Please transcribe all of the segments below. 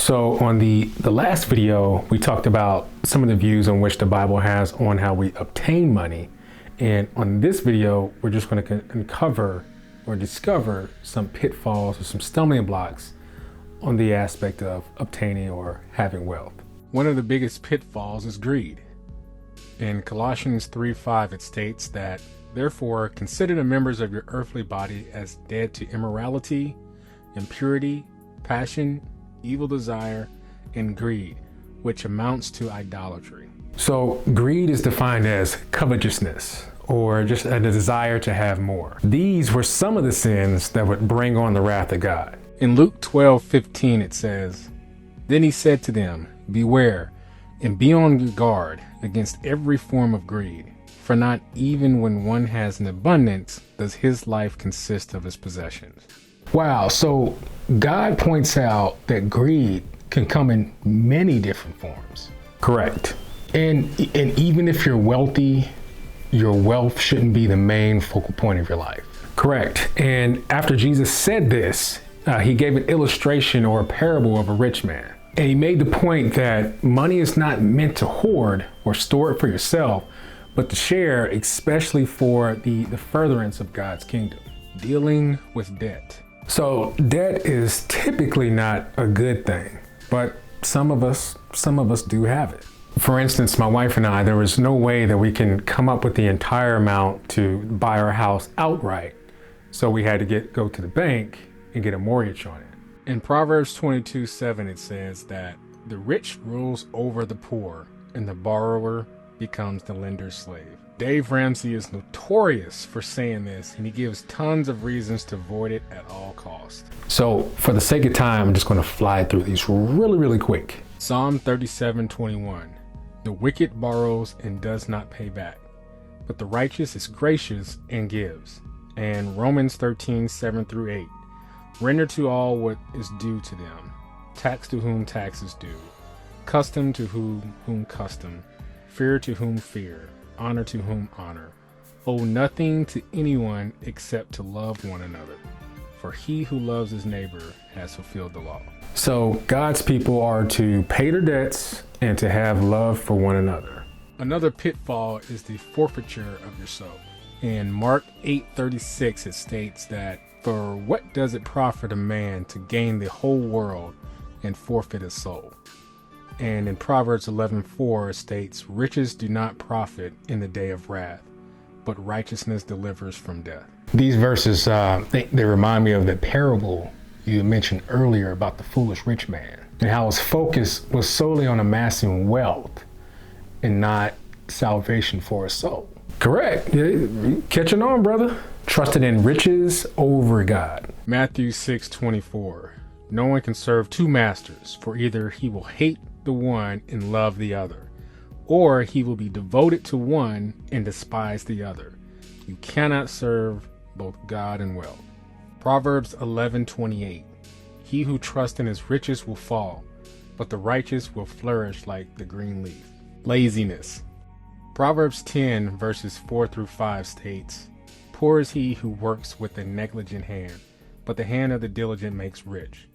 So on the last video, we talked about some of the views on which the Bible has on how we obtain money. And on this video, we're just going to uncover or discover some pitfalls or some stumbling blocks on the aspect of obtaining or having wealth. One of the biggest pitfalls is greed. In Colossians 3:5, it states that, "Therefore, consider the members of your earthly body as dead to immorality, impurity, passion, evil desire, and greed, which amounts to idolatry." So greed is defined as covetousness, or just a desire to have more. These were some of the sins that would bring on the wrath of God. In Luke 12:15, it says, "Then he said to them, Beware, and be on your guard against every form of greed, for not even when one has an abundance does his life consist of his possessions." Wow, so God points out that greed can come in many different forms. Correct. And even if you're wealthy, your wealth shouldn't be the main focal point of your life. Correct. And after Jesus said this, he gave an illustration or a parable of a rich man. And he made the point that money is not meant to hoard or store it for yourself, but to share, especially for the furtherance of God's kingdom. Dealing with debt. So debt is typically not a good thing, but some of us do have it. For instance, my wife and I, there was no way that we can come up with the entire amount to buy our house outright. So we had to go to the bank and get a mortgage on it. In Proverbs 22:7, it says that the rich rules over the poor and the borrower becomes the lender's slave. Dave Ramsey is notorious for saying this, and he gives tons of reasons to avoid it at all costs. So for the sake of time, I'm just going to fly through these really quick. Psalm 37:21. "The wicked borrows and does not pay back, but the righteous is gracious and gives." And Romans 13:7-8. "Render to all what is due to them, tax to whom tax is due, custom to whom custom, fear to whom fear, honor to whom honor. Owe nothing to anyone except to love one another, for he who loves his neighbor has fulfilled the law." So God's people are to pay their debts and to have love for one another. Another pitfall is the forfeiture of your soul. In Mark 8:36, it states that, "For what does it profit a man to gain the whole world and forfeit his soul?" And in Proverbs 11:4, it states, "Riches do not profit in the day of wrath, but righteousness delivers from death." These verses, they remind me of the parable you mentioned earlier about the foolish rich man, and how his focus was solely on amassing wealth and not salvation for his soul. Correct. Yeah, catching on, brother. Trusted in riches over God. Matthew 6:24. "No one can serve two masters, for either he will hate the one and love the other, or he will be devoted to one and despise the other. You cannot serve both God and wealth." Proverbs 11:28. "He who trusts in his riches will fall, but the righteous will flourish like the green leaf." Laziness. Proverbs 10:4-5 states, "Poor is he who works with a negligent hand, but the hand of the diligent makes rich.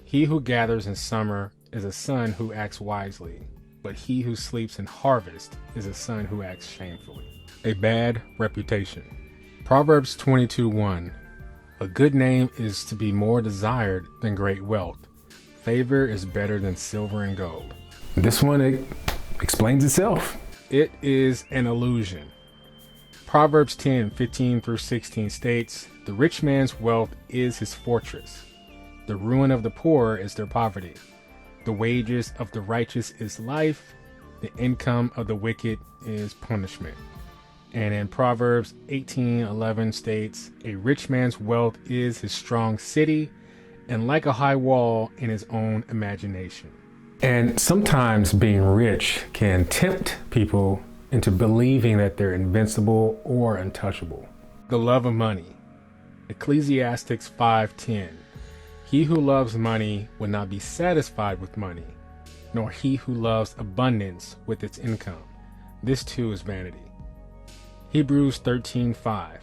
He who gathers in summer is a son who acts wisely, but he who sleeps in harvest is a son who acts shamefully." A bad reputation. Proverbs 22:1. "A good name is to be more desired than great wealth. Favor is better than silver and gold." This one explains itself. It is an illusion. Proverbs 10:15-16 states, "The rich man's wealth is his fortress. The ruin of the poor is their poverty. The wages of the righteous is life. The income of the wicked is punishment." And in Proverbs 18:11 states, "A rich man's wealth is his strong city, and like a high wall in his own imagination." And sometimes being rich can tempt people into believing that they're invincible or untouchable. The love of money. Ecclesiastes 5:10. "He who loves money will not be satisfied with money, nor he who loves abundance with its income. This too is vanity." Hebrews 13:5.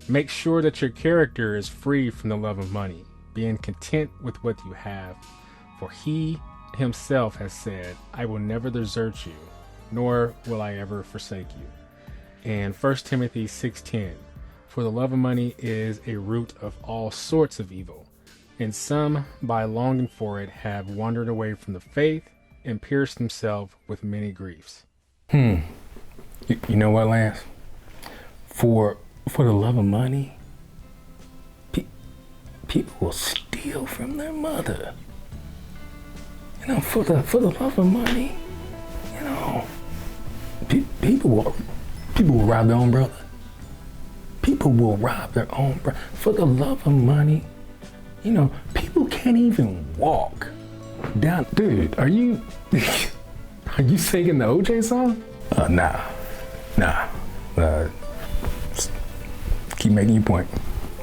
"Make sure that your character is free from the love of money, being content with what you have, For he himself has said, I will never desert you, nor will I ever forsake you. And 1 Timothy 6:10, for the love of money is a root of all sorts of evil, and some, by longing for it, have wandered away from the faith and pierced themselves with many griefs. You know what, Lance? For the love of money, people will steal from their mother. You know, for the love of money, you know, people will rob their own brother. People will rob their own brother. For the love of money, you know, people can't even walk down. Dude, are you singing the OJ song? Nah. Keep making your point.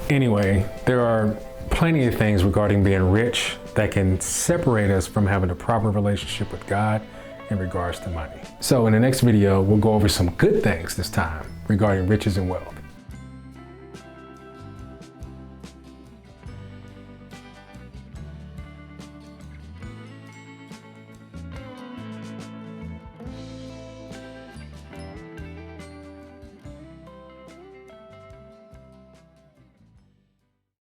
Anyway, there are plenty of things regarding being rich that can separate us from having a proper relationship with God in regards to money. So in the next video, we'll go over some good things this time regarding riches and wealth.